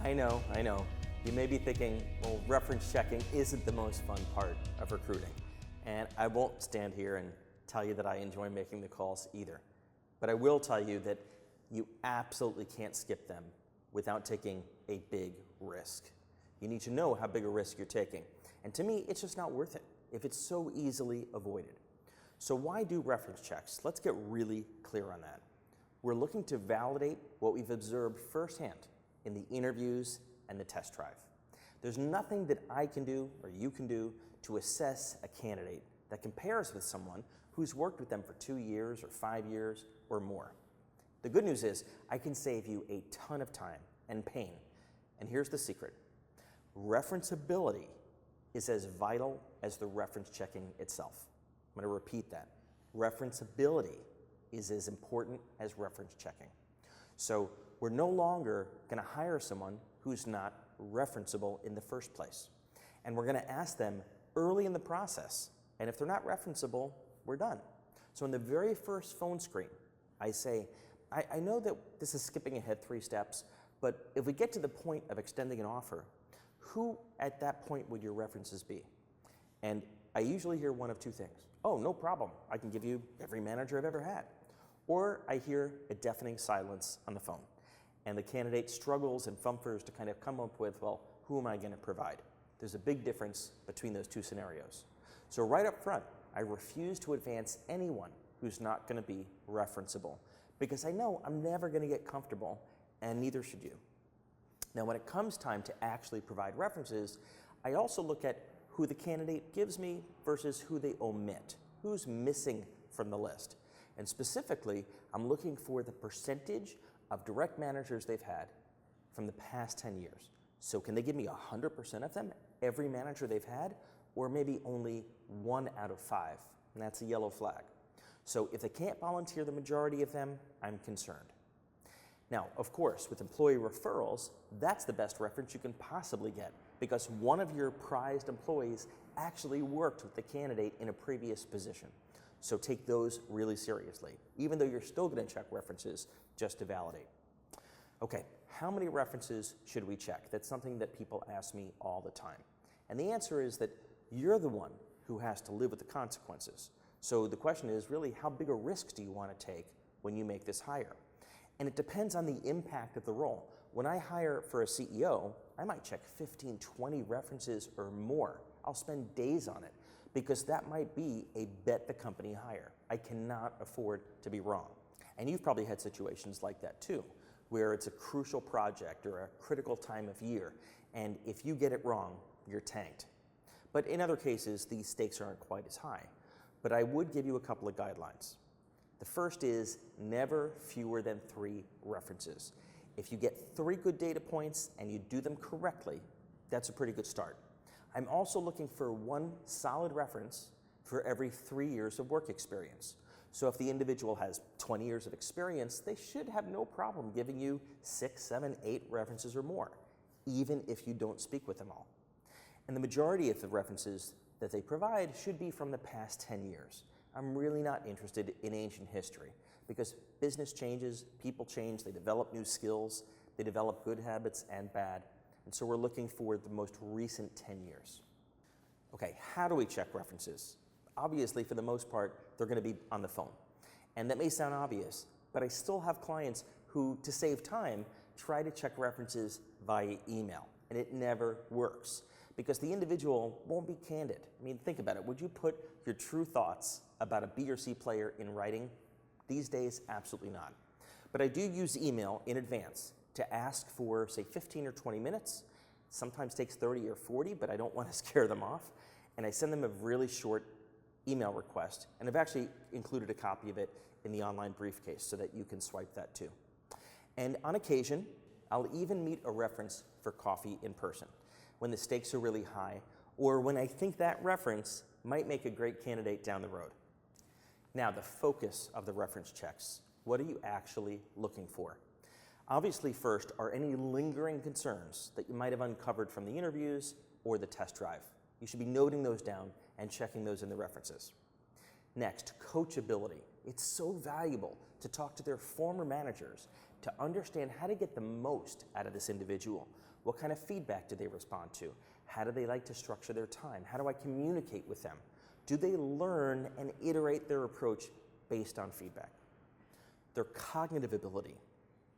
I know. You may be thinking, well, reference checking isn't the most fun part of recruiting. And I won't stand here and tell you that I enjoy making the calls either. But I will tell you that you absolutely can't skip them without taking a big risk. You need to know how big a risk you're taking. And to me, it's just not worth it if it's so easily avoided. So why do reference checks? Let's get really clear on that. We're looking to validate what we've observed firsthand in the interviews and the test drive. There's nothing that I can do or you can do to assess a candidate that compares with someone who's worked with them for 2 years or 5 years or more. The good news is I can save you a ton of time and pain. And here's the secret. Referenceability is as vital as the reference checking itself. I'm going to repeat that. Referenceability is as important as reference checking. So we're no longer going to hire someone who's not referenceable in the first place. And we're going to ask them early in the process. And if they're not referenceable, we're done. So in the very first phone screen, I say, I know that this is skipping ahead 3 steps, but if we get to the point of extending an offer, who at that point would your references be? And I usually hear one of 2 things. Oh, no problem. I can give you every manager I've ever had. Or I hear a deafening silence on the phone. And the candidate struggles and fumbers to kind of come up with, well, who am I going to provide? There's a big difference between those 2 scenarios. So right up front, I refuse to advance anyone who's not going to be referenceable because I know I'm never going to get comfortable, and neither should you. Now, when it comes time to actually provide references, I also look at who the candidate gives me versus who they omit, who's missing from the list. And specifically, I'm looking for the percentage of direct managers they've had from the past 10 years. So can they give me 100% of them, every manager they've had, or maybe only 1 out of 5? And that's a yellow flag. So if they can't volunteer the majority of them, I'm concerned. Now, of course, with employee referrals, that's the best reference you can possibly get because one of your prized employees actually worked with the candidate in a previous position. So take those really seriously, even though you're still going to check references just to validate. Okay, how many references should we check? That's something that people ask me all the time. And the answer is that you're the one who has to live with the consequences. So the question is really, how big a risk do you want to take when you make this hire? And it depends on the impact of the role. When I hire for a CEO, I might check 15, 20 references or more. I'll spend days on it because that might be a bet the company hire. I cannot afford to be wrong. And you've probably had situations like that too, where it's a crucial project or a critical time of year, and if you get it wrong, you're tanked. But in other cases, these stakes aren't quite as high. But I would give you a couple of guidelines. The first is never fewer than 3 references. If you get 3 good data points and you do them correctly, that's a pretty good start. I'm also looking for 1 solid reference for every 3 years of work experience. So if the individual has 20 years of experience, they should have no problem giving you 6, 7, 8 references or more, even if you don't speak with them all. And the majority of the references that they provide should be from the past 10 years. I'm really not interested in ancient history because business changes, people change, they develop new skills, they develop good habits and bad. And so we're looking for the most recent 10 years. Okay, how do we check references? Obviously, for the most part, they're going to be on the phone. And that may sound obvious, but I still have clients who, to save time, try to check references via email. And it never works because the individual won't be candid. I mean, think about it. Would you put your true thoughts about a B or C player in writing? These days, absolutely not. But I do use email in advance to ask for, say, 15 or 20 minutes. Sometimes takes 30 or 40, but I don't want to scare them off. And I send them a really short email request. And I've actually included a copy of it in the online briefcase so that you can swipe that too. And on occasion, I'll even meet a reference for coffee in person when the stakes are really high or when I think that reference might make a great candidate down the road. Now, the focus of the reference checks. What are you actually looking for? Obviously, first are any lingering concerns that you might have uncovered from the interviews or the test drive. You should be noting those down and checking those in the references. Next, coachability. It's so valuable to talk to their former managers to understand how to get the most out of this individual. What kind of feedback do they respond to? How do they like to structure their time? How do I communicate with them? Do they learn and iterate their approach based on feedback? Their cognitive ability.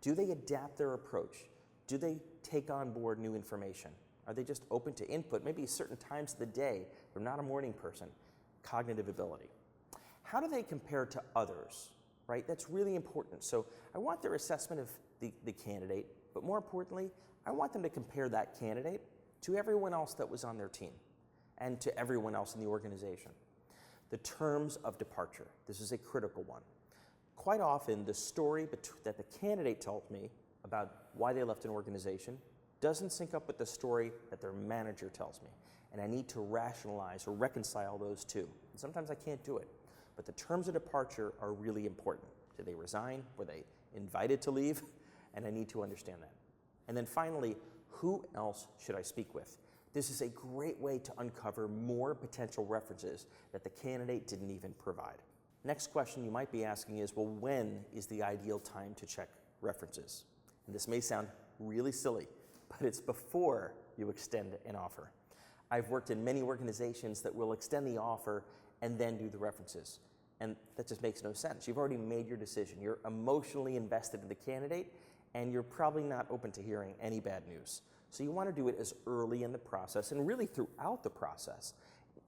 Do they adapt their approach? Do they take on board new information? Are they just open to input, maybe certain times of the day? They're not a morning person. Cognitive ability. How do they compare to others, right? That's really important. So I want their assessment of the candidate, but more importantly, I want them to compare that candidate to everyone else that was on their team and to everyone else in the organization. The terms of departure. This is a critical one. Quite often, the story that the candidate told me about why they left an organization doesn't sync up with the story that their manager tells me. And I need to rationalize or reconcile those two. And sometimes I can't do it. But the terms of departure are really important. Did they resign? Were they invited to leave? And I need to understand that. And then finally, who else should I speak with? This is a great way to uncover more potential references that the candidate didn't even provide. Next question you might be asking is, well, when is the ideal time to check references? And this may sound really silly, but it's before you extend an offer. I've worked in many organizations that will extend the offer and then do the references. And that just makes no sense. You've already made your decision. You're emotionally invested in the candidate, and you're probably not open to hearing any bad news. So you want to do it as early in the process and really throughout the process.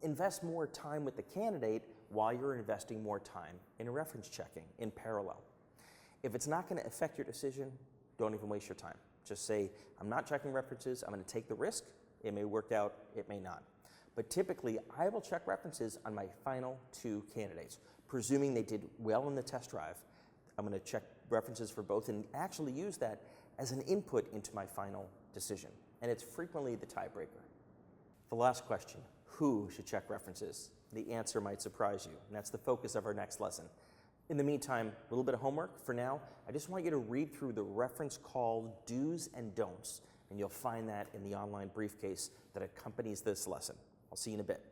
Invest more time with the candidate while you're investing more time in reference checking in parallel. If it's not going to affect your decision, don't even waste your time. Just say, I'm not checking references, I'm going to take the risk. It may work out, it may not. But typically, I will check references on my final 2 candidates. Presuming they did well in the test drive, I'm going to check references for both and actually use that as an input into my final decision. And it's frequently the tiebreaker. The last question, who should check references? The answer might surprise you, and that's the focus of our next lesson. In the meantime, a little bit of homework for now. I just want you to read through the reference call do's and don'ts, and you'll find that in the online briefcase that accompanies this lesson. I'll see you in a bit.